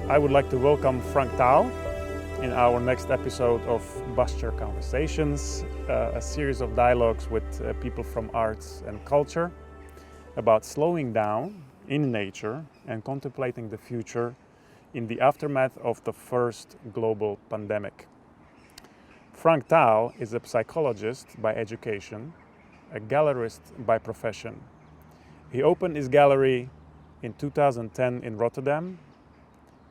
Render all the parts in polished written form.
I would like to welcome Frank Taal in our next episode of Bus Chair Conversations, a series of dialogues with people from arts and culture about slowing down in nature and contemplating the future in the aftermath of the first global pandemic. Frank Taal is a psychologist by education, a gallerist by profession. He opened his gallery in 2010 in Rotterdam.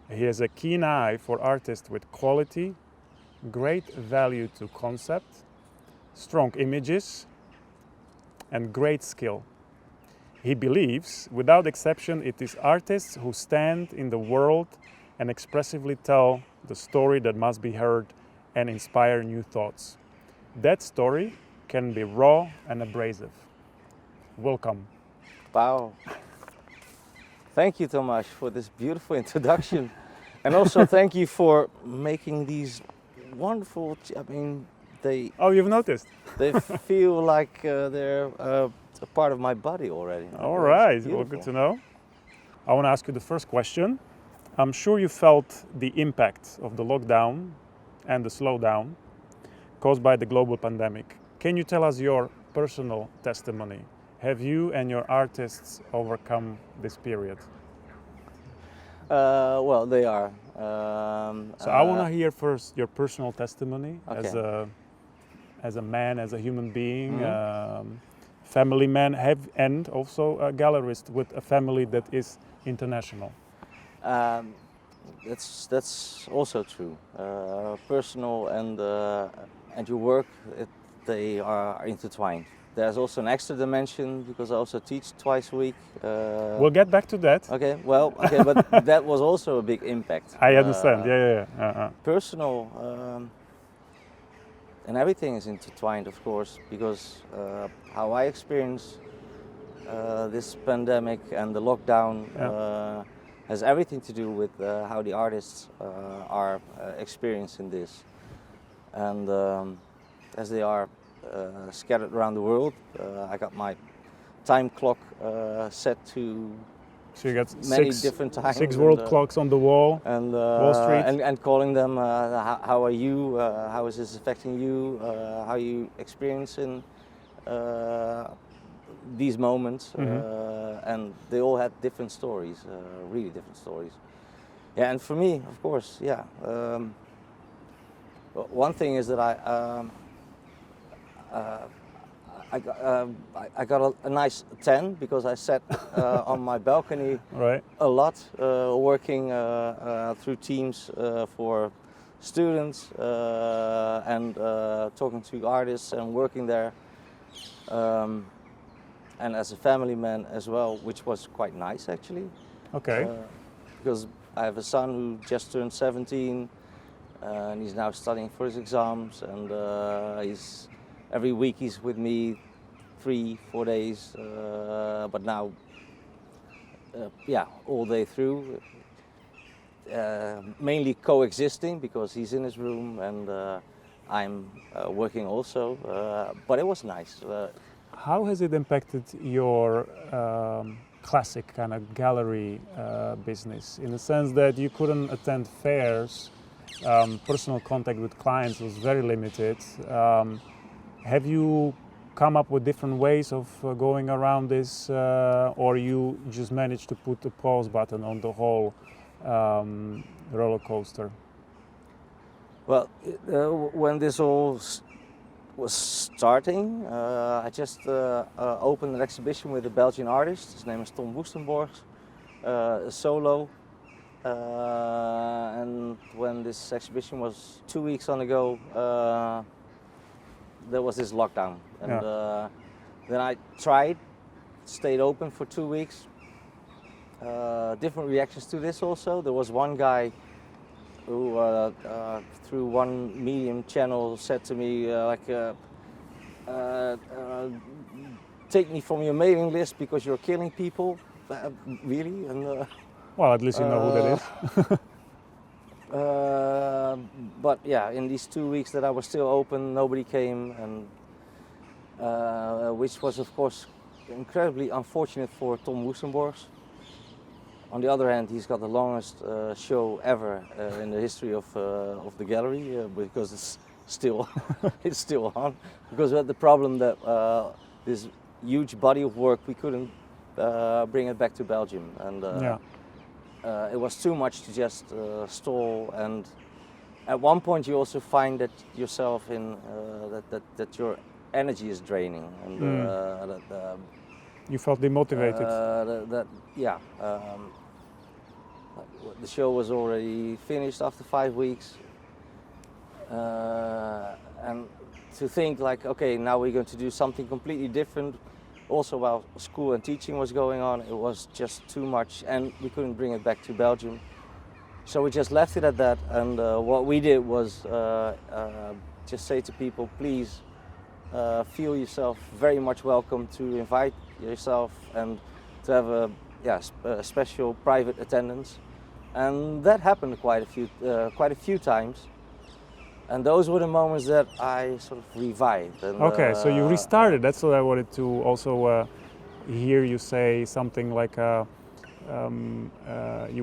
He has a keen eye for artists with quality, great value to concept, strong images, and great skill. He believes, without exception, it is artists who stand in the world and expressively tell the story that must be heard and inspire new thoughts. That story can be raw and abrasive. Welcome. Wow. Thank you, Tomas, for this beautiful introduction. And also thank you for making these wonderful, they... Oh, you've noticed? They feel like they're a part of my body already. All right, well, good to know. I want to ask you the first question. I'm sure you felt the impact of the lockdown and the slowdown caused by the global pandemic. Can you tell us your personal testimony? Have you and your artists overcome this period? Well, they are. So I want to hear first your personal testimony, okay. as a man, as a human being, family man, and also a gallerist with a family that is international. That's also true. Personal and your work, they are intertwined. There's also an extra dimension because I also teach twice a week. We'll get back to that. Okay, well, okay, but that was also a big impact. I understand, yeah. Personal, and everything is intertwined, of course, because how I experience this pandemic and the lockdown has everything to do with how the artists are experiencing this. And as they are scattered around the world, I got my time clock set to so you got many different times. 6 world clocks on the wall, and Wall Street. And calling them, how are you, how is this affecting you, how are you experiencing these moments, and they all had different stories, really different stories. Yeah, and for me, of course, yeah. One thing is that I got a nice 10 because I sat on my balcony a lot, working through teams for students and talking to artists and working there. And as a family man as well, which was quite nice actually. Okay. Because I have a son who just turned 17 and he's now studying for his exams, and every week he's with me 3-4 days, but now all day through, mainly coexisting because he's in his room and I'm working also, but it was nice. How has it impacted your classic kind of gallery business, in the sense that you couldn't attend fairs, personal contact with clients was very limited? Have you come up with different ways of going around this, or you just managed to put the pause button on the whole roller coaster? Well, when this all was starting, I just opened an exhibition with a Belgian artist. His name is Tom Woestenborg, a solo. And when this exhibition was 2 weeks on the go, there was this lockdown. And then I stayed open for 2 weeks. Different reactions to this also. There was one guy who through one medium channel said to me take me from your mailing list because you're killing people. Really? And well, at least you know who that is. But yeah, in these 2 weeks that I was still open, nobody came, and which was of course incredibly unfortunate for Tom Woestenborg. On the other hand, he's got the longest show ever in the history of the gallery because it's still it's still on. Because we had the problem that this huge body of work, we couldn't bring it back to Belgium, and it was too much to just stall. And at one point, you also find that yourself in that your energy is draining, and you felt demotivated. The show was already finished after 5 weeks, and to think like, okay, now we're going to do something completely different. Also, while school and teaching was going on, it was just too much, and we couldn't bring it back to Belgium. So we just left it at that. And what we did was just say to people, please feel yourself very much welcome to invite yourself and to have a special private attendance. And that happened quite a few times. And those were the moments that I sort of revived. And, okay, so you restarted. That's what I wanted to also hear you say, something like you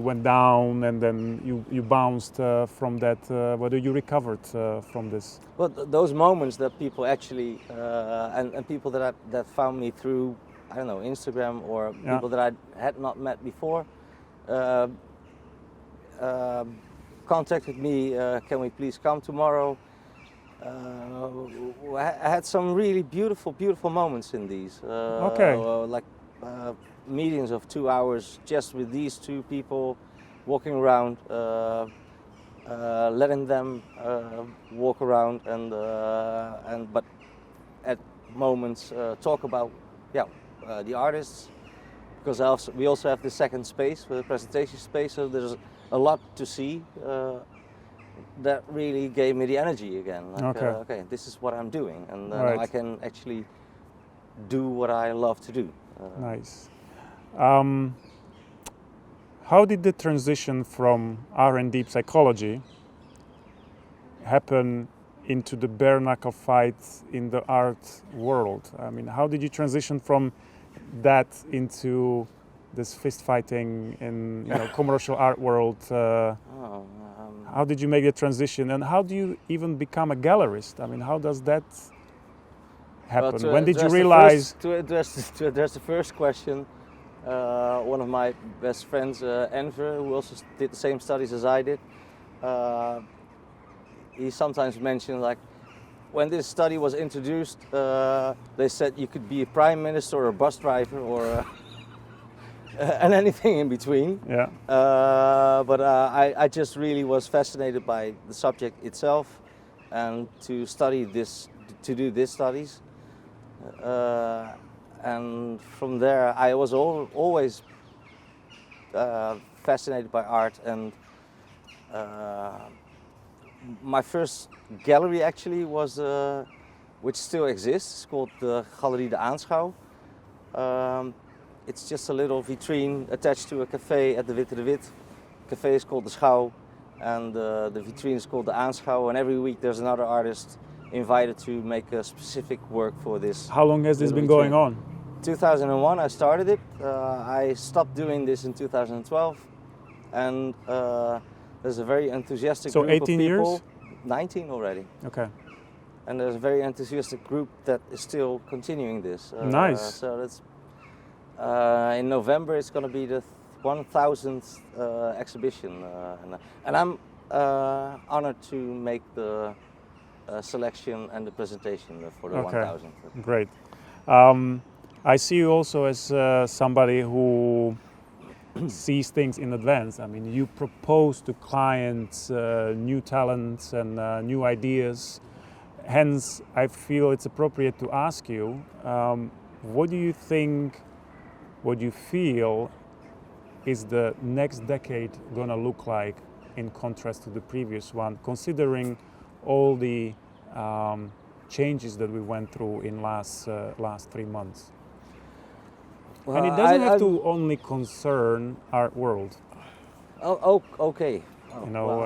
went down and then you bounced from that. Whether you recovered from this? Well, those moments that people actually, and people that found me through, I don't know, Instagram, or people that I had not met before, contacted me, can we please come tomorrow? I had some really beautiful moments in these. Like meetings of 2 hours just with these two people, walking around, letting them walk around, and but at moments talk about the artists, because we also have the second space for the presentation space, so there's a lot to see. That really gave me the energy again. Like, okay, this is what I'm doing, and now I can actually do what I love to do. Nice. How did the transition from R&D psychology happen into the bare knuckle fight in the art world? I mean, how did you transition from that into this fist fighting in commercial art world? How did you make the transition, and how do you even become a gallerist? I mean, how does that happen? Well, when did you realize? To address the first question, one of my best friends, Enver, who also did the same studies as I did, he sometimes mentioned, like, when this study was introduced, they said you could be a prime minister or a bus driver or and anything in between. Yeah. But I just really was fascinated by the subject itself, and to study this, to do these studies. And from there, I was always fascinated by art, and my first gallery actually was, which still exists, called the Galerie de Aanschouw. It's just a little vitrine attached to a cafe at the Witte de Wit. The cafe is called the Schouw, and the vitrine is called the Aanschouw, and every week there's another artist invited to make a specific work for this. How long has this been going on? 2001 I started it. I stopped doing this in 2012, and there's a very enthusiastic group of people. So 18 years? 19 already. Okay. And there's a very enthusiastic group that is still continuing this. Nice. So that's in November it's going to be the 1000th exhibition, and I'm honored to make the selection and the presentation for the 1000th. Great. I see you also as somebody who sees things in advance. I mean, you propose to clients new talents and new ideas. Hence, I feel it's appropriate to ask you, what do you think, what do you feel is the next decade going to look like in contrast to the previous one, considering all the changes that we went through in last 3 months? Well, and it doesn't have to only concern art world. Oh, okay. Oh, you know,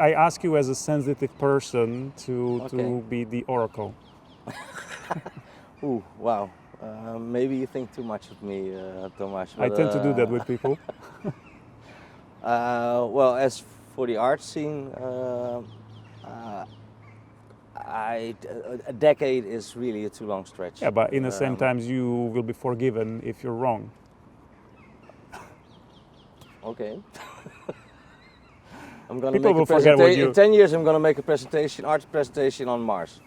I ask you as a sensitive person to be the oracle. Ooh, wow. maybe you think too much of me, Tomas. I tend to do that with people. Well, as for the art scene, a decade is really a too long stretch. Yeah, but in the same times you will be forgiven if you're wrong. Okay. I'm gonna People make will forget what you... In 10 years, I'm gonna make a presentation, art presentation on Mars.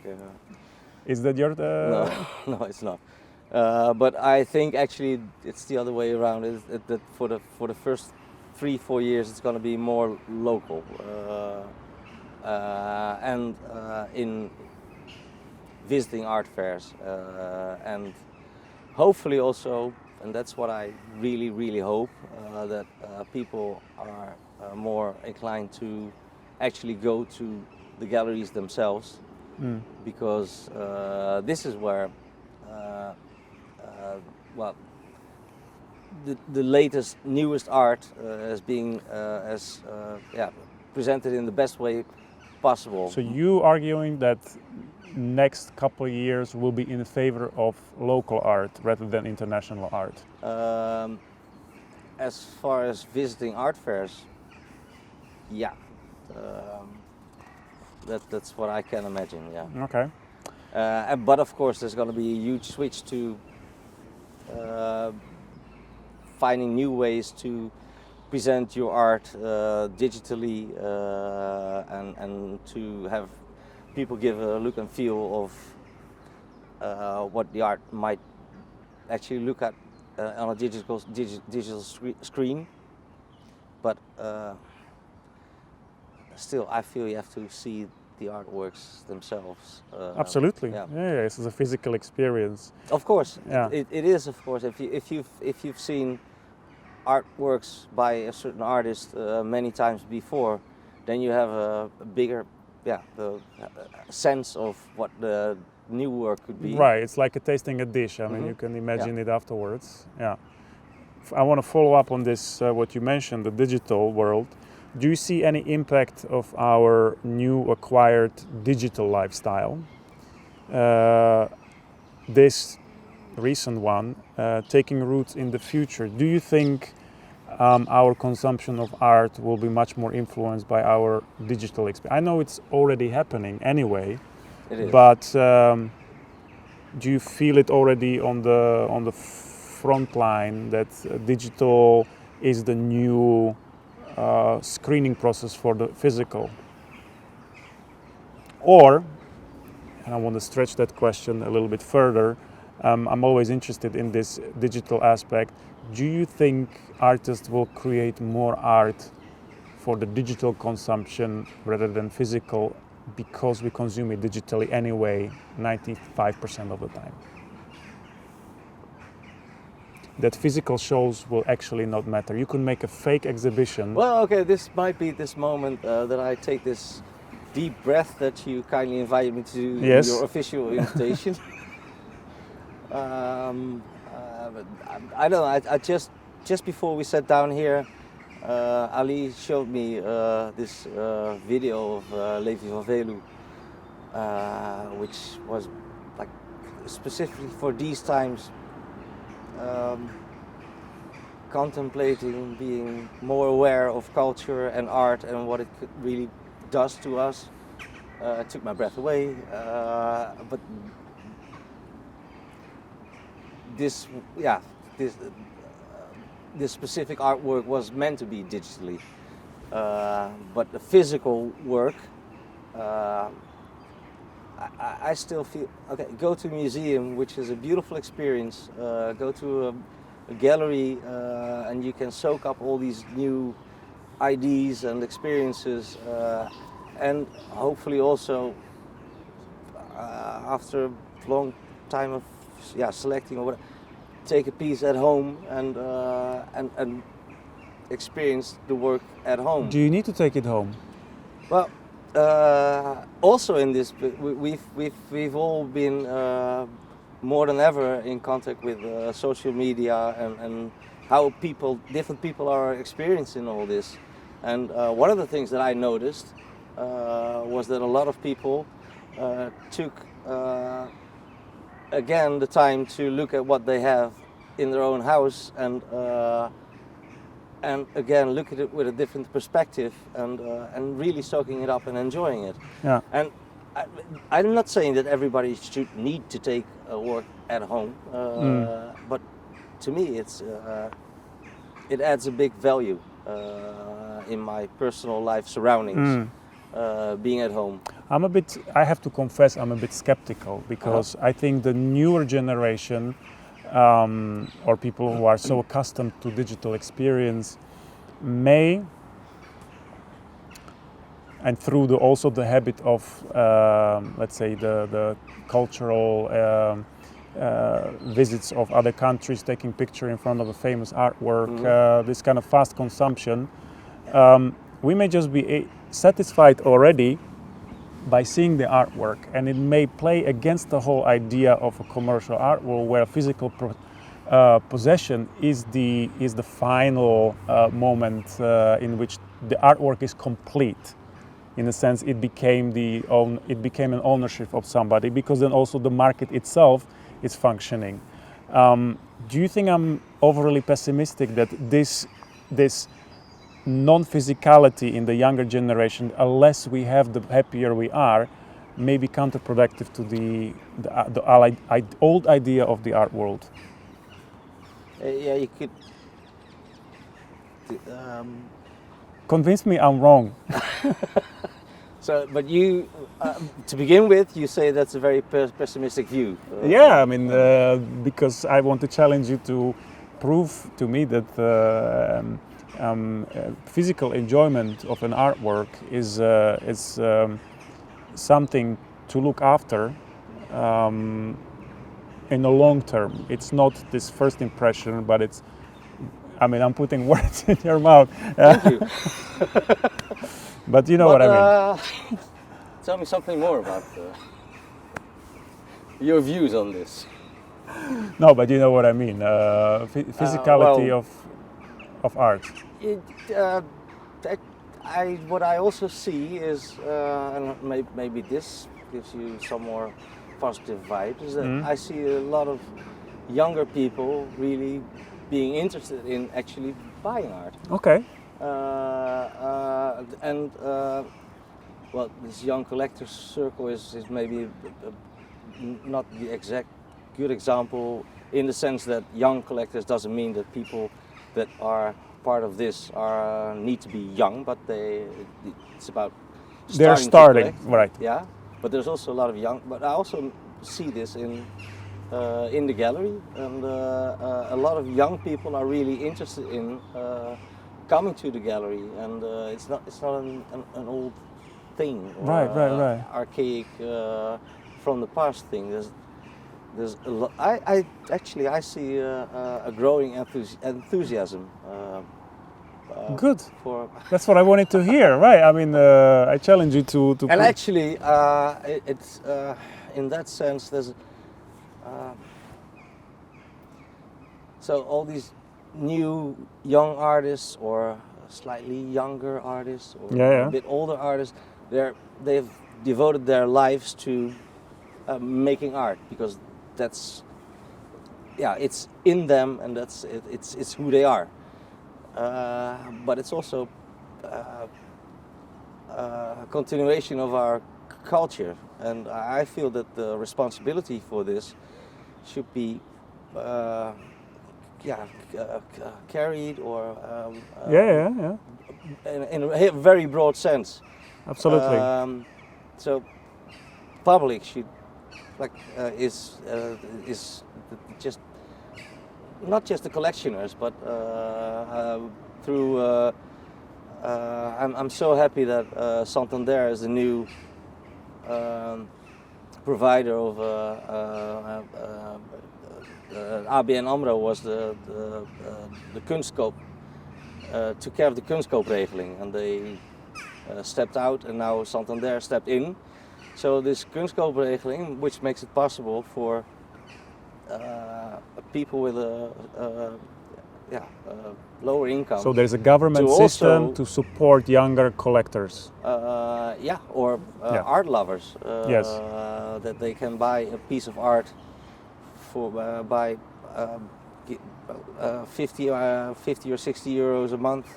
Is that your... No, no, it's not. But I think actually it's the other way around. That for the first 3-4 years, it's gonna be more local, and in visiting art fairs, and hopefully also, and that's what I really hope, that people are more inclined to actually go to the galleries themselves, because this is where, well, the latest, newest art is being presented in the best way possible. So you arguing that next couple of years will be in favor of local art rather than international art? As far as visiting art fairs, yeah, that's what I can imagine. Yeah. Okay. But of course, there's going to be a huge switch to finding new ways to present your art digitally, and to have people give a look and feel of what the art might actually look at on a digital screen. But still, I feel you have to see the artworks themselves. Absolutely. Yeah. Yeah, this is a physical experience. Of course, Yeah. it is. Of course, if you've seen artworks by a certain artist many times before, then you have a bigger, sense of what the new work could be. Right, it's like tasting a dish. I mean, you can imagine it afterwards. Yeah. I want to follow up on this, what you mentioned, the digital world. Do you see any impact of our new acquired digital lifestyle? This recent one, taking roots in the future. Do you think our consumption of art will be much more influenced by our digital experience? I know it's already happening anyway. It is. But do you feel it already on the front line that digital is the new screening process for the physical? Or, and I want to stretch that question a little bit further, I'm always interested in this digital aspect. Do you think artists will create more art for the digital consumption rather than physical, because we consume it digitally anyway 95% of the time? That physical shows will actually not matter. You can make a fake exhibition. Well, okay, this might be this moment that I take this deep breath that you kindly invited me to. Yes. Your official invitation. I don't know, I just before we sat down here, Ali showed me this video of Levi van Velu, which was like specifically for these times, contemplating, being more aware of culture and art and what it really does to us. It took my breath away, but this specific artwork was meant to be digitally, but the physical work, I still feel, okay, go to a museum, which is a beautiful experience, go to a gallery, and you can soak up all these new ideas and experiences, and hopefully also after a long time of selecting or whatever, take a piece at home and experience the work at home. Do you need to take it home? Well, also in this, we've all been more than ever in contact with social media and how different people are experiencing all this. And one of the things that I noticed was that a lot of people took again the time to look at what they have in their own house and again look at it with a different perspective and really soaking it up and enjoying it. Yeah. And I'm not saying that everybody should need to take work at home, but to me it adds a big value in my personal life surroundings. Being at home. I have to confess, I'm a bit skeptical because I think the newer generation or people who are so accustomed to digital experience may, and through also the habit of, let's say, the cultural visits of other countries, taking picture in front of a famous artwork, this kind of fast consumption, we may just be satisfied already by seeing the artwork, and it may play against the whole idea of a commercial art world where physical possession is the final moment in which the artwork is complete. In a sense, it became an ownership of somebody, because then also the market itself is functioning. Do you think I'm overly pessimistic that this non-physicality in the younger generation, unless we have, the happier we are, may be counterproductive to the old idea of the art world? Yeah, you could. Convince me I'm wrong. So, but you, to begin with, you say that's a very pessimistic view. Yeah, I mean, because I want to challenge you to prove to me that physical enjoyment of an artwork is something to look after in the long term. It's not this first impression, but it's, I mean, I'm putting words in your mouth. Thank you. But you know what I mean. Tell me something more about your views on this. No, but you know what I mean. Physicality of art. What I also see is, and maybe this gives you some more positive vibes, is that I see a lot of younger people really being interested in actually buying art. Okay. Well, this young collectors circle is maybe not the exact good example, in the sense that young collectors doesn't mean that people that are part of this need to be young, but it's about they're starting, right? Yeah, but there's also a lot of young. But I also see this in the gallery, and a lot of young people are really interested in coming to the gallery, and it's not an old thing, or right. archaic from the past thing. There's a lot. I see a growing enthusiasm. Good. That's what I wanted to hear, right? I mean, I challenge you to. And actually, it's in that sense. There's so all these new young artists, or slightly younger artists, or a bit older artists, they've devoted their lives to making art, because that's it's in them, and it's who they are. But it's also a continuation of our culture, and I feel that the responsibility for this should be carried, or in a very broad sense. Absolutely. So public should is just not just the collectioners, but through. I'm so happy that Santander is the new provider of. ABN AMRO was the Kunstkoop, took care of the Kunstkoopregeling, and they stepped out, and now Santander stepped in. So this Kunstkoopregeling, which makes it possible for people with a lower income. So there's a government system to support younger collectors. Art lovers. Yes. That they can buy a piece of art for by 50 or 60 euros a month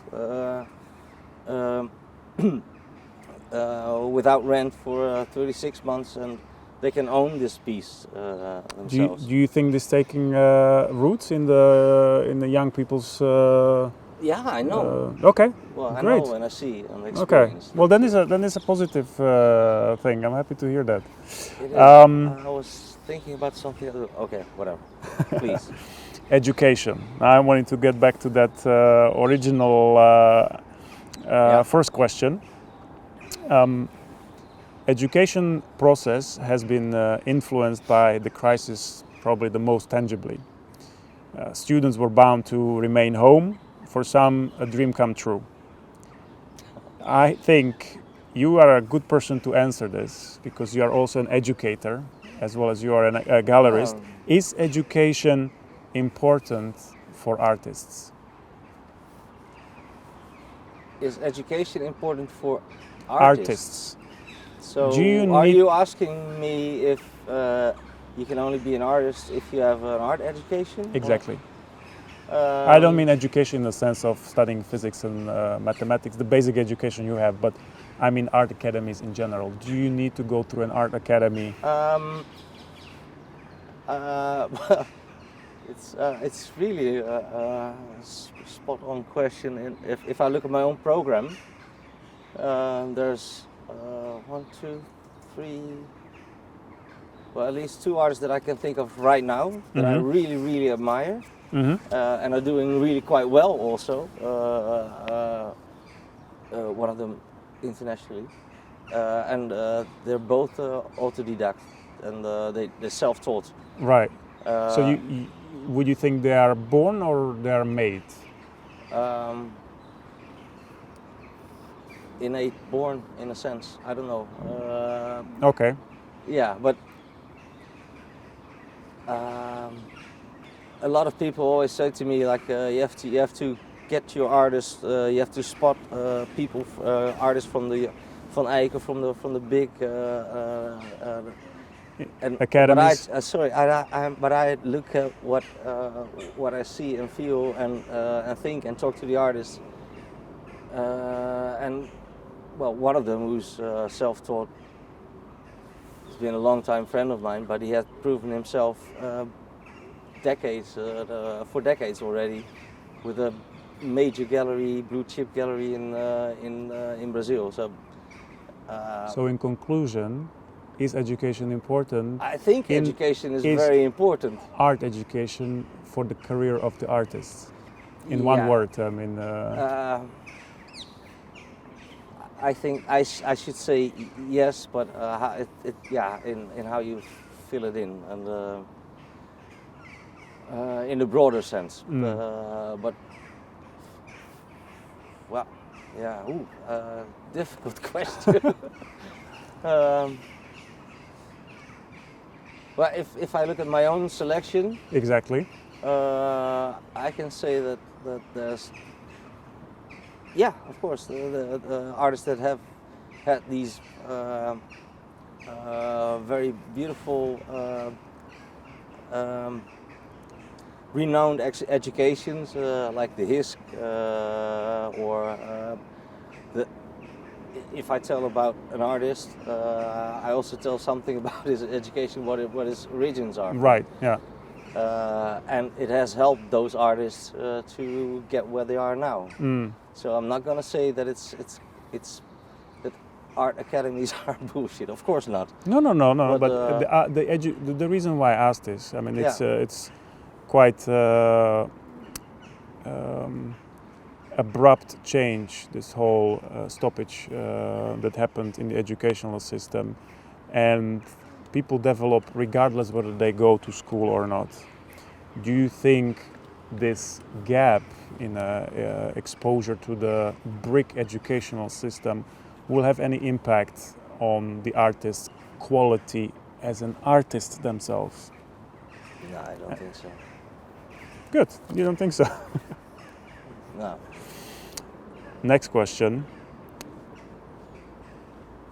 without rent for 36 months, and they can own this piece themselves. Do you think this taking roots in the young people's? Yeah, I know. Okay. Well, I great. know and I see and Okay. experience. Well, then it's a positive thing. I'm happy to hear that. It is. I was thinking about something other. Okay, whatever. Please. Education. I wanted to get back to that original first question. Education process has been influenced by the crisis probably the most tangibly. Students were bound to remain home. For some, a dream come true. I think you are a good person to answer this because you are also an educator as well as you are a gallerist. Is education important for artists? Is education important for artists? So are you asking me if you can only be an artist if you have an art education? Exactly. I don't mean education in the sense of studying physics and mathematics, the basic education you have, but I mean art academies in general. Do you need to go through an art academy? It's really a spot-on question. And if I look at my own program, there's 1, 2, 3, well, at least 2 artists that I can think of right now that I really, really admire. And are doing really quite well also. One of them internationally, and they're both autodidact and they're self-taught. Right. So would you think they are born or they are made? Innate, born in a sense. I don't know. Okay. Yeah, but. A lot of people always say to me like you have to get your artists, you have to spot people, artists from Eyck or from the big academies. But I look at what I see and feel and think and talk to the artists, and well, one of them who's self-taught. He's been a long-time friend of mine, but he has proven himself. For decades already, with a major gallery, blue chip gallery in Brazil. So in conclusion, is education important? I think education is very important. Art education for the career of the artist. In one word, I mean. I think I should say yes, but in how you fill it in and. In the broader sense, but well, yeah, difficult question. Well, if I look at my own selection, exactly, I can say that there's, yeah, of course, the artists that have had these very beautiful. Renowned educations like the HISC or if I tell about an artist, I also tell something about his education, what his origins are. Right. Yeah. And it has helped those artists to get where they are now. So I'm not going to say that it's that art academies are bullshit. Of course not. No. But the reason why I asked this, I mean, it's quite abrupt change, this whole stoppage that happened in the educational system, and people develop regardless whether they go to school or not. Do you think this gap in exposure to the brick educational system will have any impact on the artist's quality as an artist themselves? No, I don't think so. Good. You don't think so? No. Next question.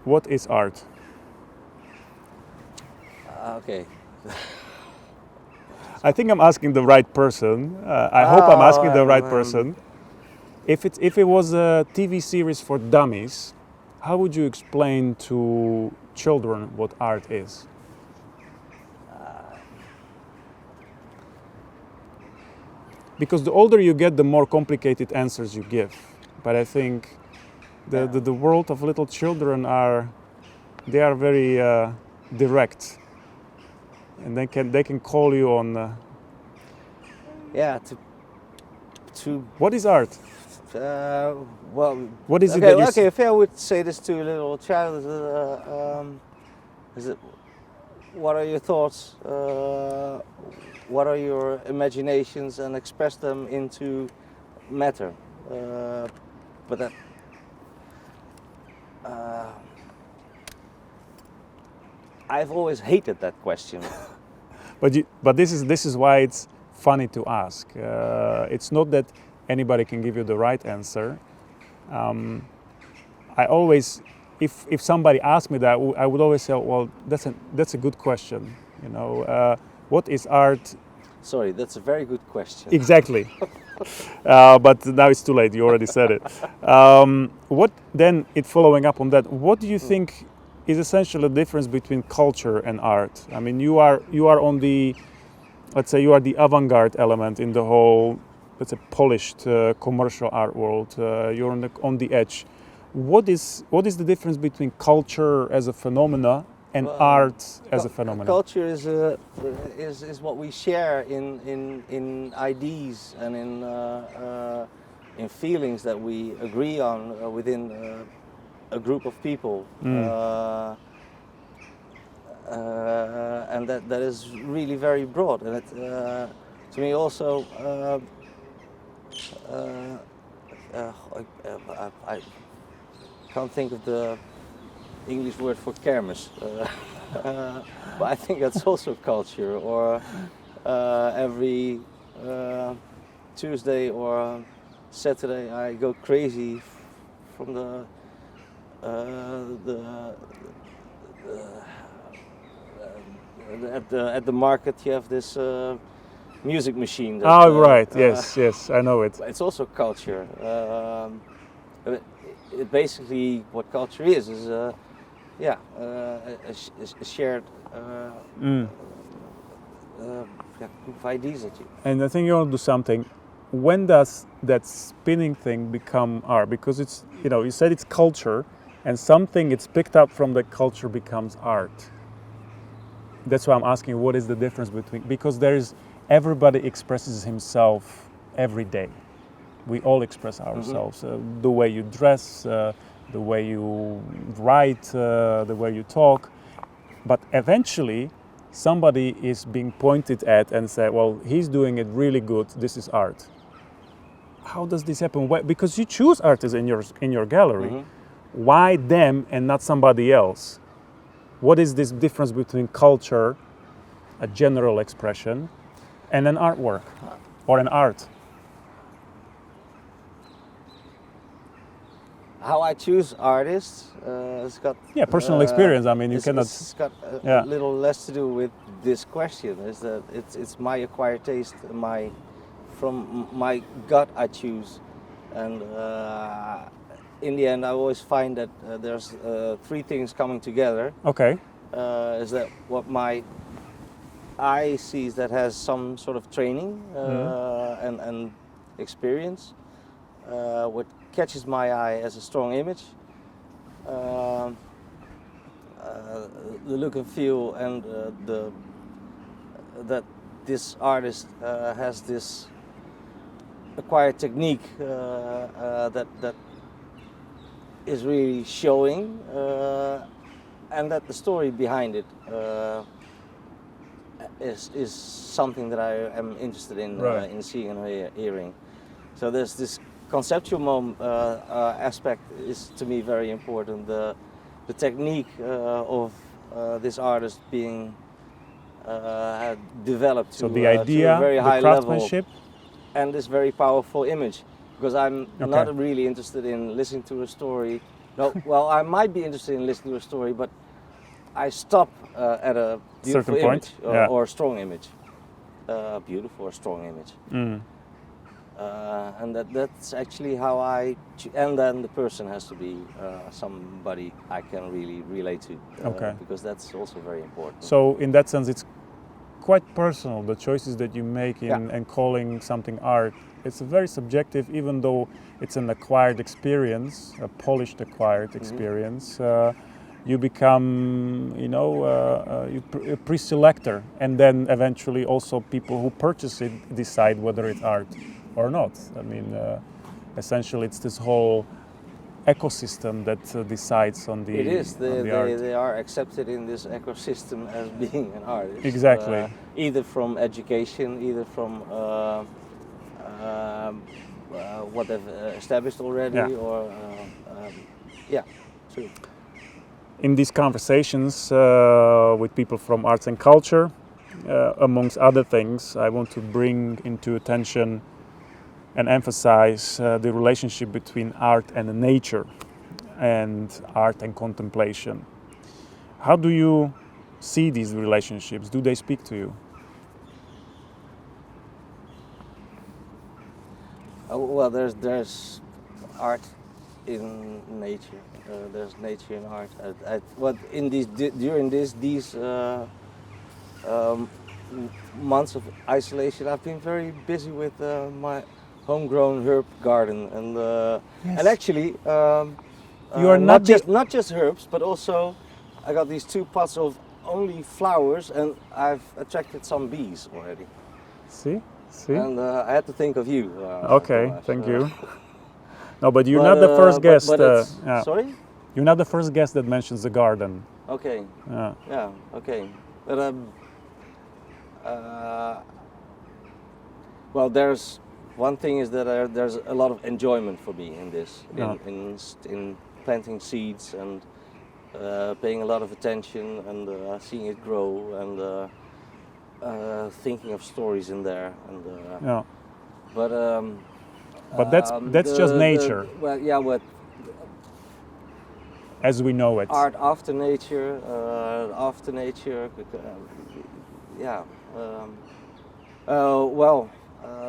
What is art? Okay. I think I'm asking the right person. I hope I'm asking the right person. If it was a TV series for dummies, how would you explain to children what art is? Because the older you get, the more complicated answers you give. But I think the world of little children are very direct, and they can call you on. To what is art? Well, what is it okay, that okay, if I would say this to a little child, is it, what are your thoughts? What are your imaginations, and express them into matter? But that. I've always hated that question. But this is why it's funny to ask. It's not that anybody can give you the right answer. I always, if somebody asked me that, I would always say, well, that's a good question. You know, what is art? Sorry, that's a very good question. Exactly. But now it's too late. You already said it. What then? Following up on that, what do you think is essentially the difference between culture and art? I mean, you are on the, let's say, you are the avant-garde element in the whole, let's say, polished commercial art world. You're on the edge. What is the difference between culture as a phenomena and art as a phenomenon? Culture is what we share in ideas and in feelings that we agree on within a group of people, and that is really very broad. And it, to me also, I can't think of the English word for kermis, but I think that's also culture. Or every Tuesday or Saturday I go crazy from at the market. You have this music machine. That, right. Yes, I know it. It's also culture. It basically, what culture is a shared group of ideas that you. And I think you want to do something. When does that spinning thing become art? Because it's, you know, you said it's culture, and something it's picked up from the culture becomes art. That's why I'm asking, what is the difference between, because everybody expresses himself every day. We all express ourselves. The way you dress, the way you write, the way you talk. But eventually, somebody is being pointed at and say, well, he's doing it really good, this is art. How does this happen? Because you choose artists in your gallery. Why them and not somebody else? What is this difference between culture, a general expression, and an artwork or an art? How I choose artists, it's got personal experience. I mean, it's got a little less to do with this question. Is that it's my acquired taste, from my gut I choose, and in the end I always find that there's three things coming together. Okay. Is that what my eye sees that has some sort of training and experience. What catches my eye as a strong image, the look and feel, and that this artist has this acquired technique that is really showing, and that the story behind it is something that I am interested in, in seeing and hearing. So there's this conceptual aspect is to me very important. The technique of this artist being developed to, the idea, to a very high craftsmanship, level, and this very powerful image. Because I'm not really interested in listening to a story. No, well, I might be interested in listening to a story, but I stop at a beautiful image or a strong image. beautiful or strong image. Mm. And that's actually how and then the person has to be somebody I can really relate to, Okay. because that's also very important. So in that sense, it's quite personal, the choices that you make in and calling something art. It's very subjective, even though it's an acquired experience, a polished acquired experience. You become, a pre-selector, and then eventually also people who purchase it decide whether it's art or not. I mean, essentially, it's this whole ecosystem that decides on the It is. art. They are accepted in this ecosystem as being an artist. Exactly. Either from education, either from what they've established already, or true. In these conversations with people from arts and culture, amongst other things, I want to bring into attention and emphasize the relationship between art and nature, and art and contemplation. How do you see these relationships? Do they speak to you? Well, there's art in nature. There's nature in art. During these months of isolation, I've been very busy with my homegrown herb garden, and actually you are not just herbs, but also I got these 2 pots of only flowers, and I've attracted some bees already. See? And I had to think of you. Okay, Tomas. thank you. No, but you're not the first guest. Sorry? You're not the first guest that mentions the garden. Okay. Yeah. Okay. But well, there's one thing is that there's a lot of enjoyment for me in this, in planting seeds and paying a lot of attention and seeing it grow and thinking of stories in there. And but that's just nature. But as we know it. Art after nature,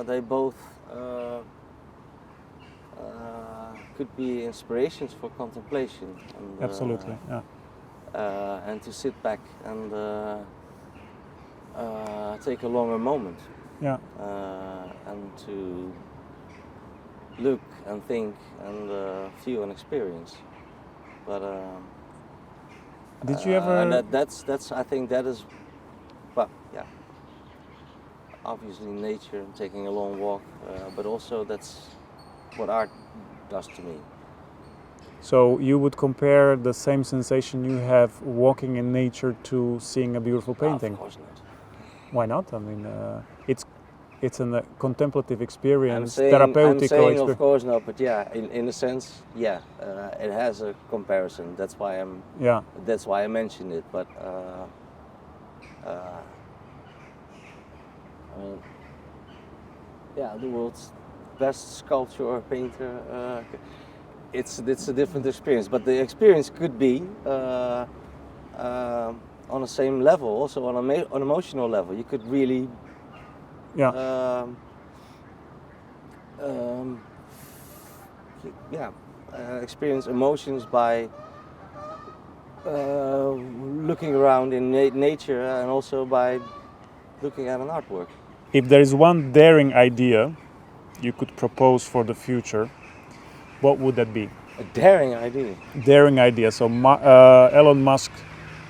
they both could be inspirations for contemplation. And, absolutely, and to sit back and take a longer moment. And to look and think and feel and experience. But did you ever? And that's I think that is, obviously nature, taking a long walk, but also that's what art does to me. So you would compare the same sensation you have walking in nature to seeing a beautiful painting? Of course not. Why not? I mean, it's a contemplative experience, I'm therapeutic experience. Of course not, but in a sense, it has a comparison. That's why That's why I mentioned it. But I mean, the world's best sculptor or painter. It's a different experience, but the experience could be on the same level, also on an emotional level. You could really experience emotions by looking around in nature and also by looking at an artwork. If there is one daring idea you could propose for the future, what would that be? A daring idea? Daring idea. So Elon Musk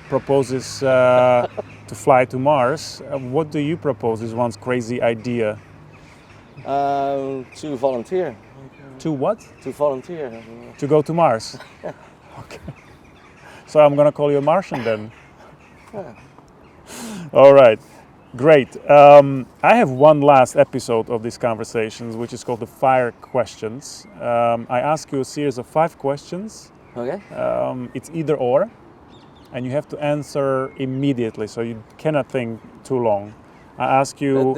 proposes to fly to Mars. What do you propose is one's crazy idea? To volunteer. To what? To volunteer. To go to Mars? Okay. So I'm gonna call you a Martian then. All right. Great. I have one last episode of these conversations, which is called the Fire Questions. I ask you a series of 5 questions. Okay. It's either or, and you have to answer immediately, so you cannot think too long. I ask you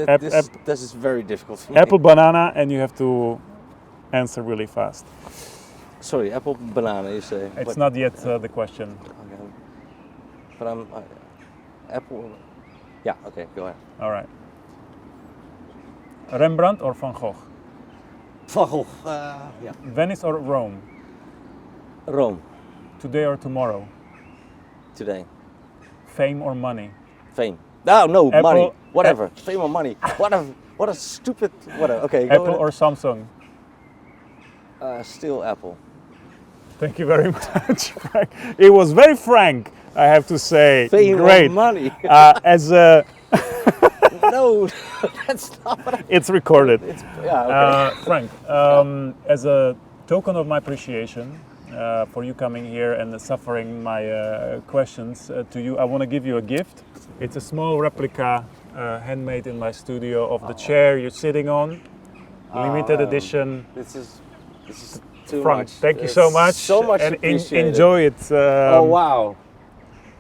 this is very difficult for me. apple, banana, and you have to answer really fast. Sorry, apple, banana, you say? It's not yet the question. Okay. But I'm apple. Yeah. Okay. Go ahead. All right. Rembrandt or Van Gogh? Van Gogh. Yeah. Venice or Rome? Rome. Today or tomorrow? Today. Fame or money? Fame. No, Apple, money. Whatever. Fame or money. What a stupid. Whatever. Okay. Go Apple or Samsung? Still Apple. Thank you very much, Frank. It was very frank, I have to say. Fame Great. or money. As a No, that's not what it's recorded. Okay. Frank, as a token of my appreciation for you coming here and suffering my questions to you, I want to give you a gift. It's a small replica, handmade in my studio, of the chair you're sitting on. Limited edition. This is too Frank, much. thank you so much. So much and appreciated. enjoy it. Oh wow.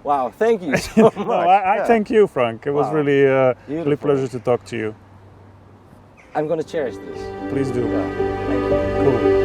Wow, thank you so much. No, I thank you, Frank. It was really really pleasure to talk to you. I'm going to cherish this. Please do. Yeah, thank you. Cool.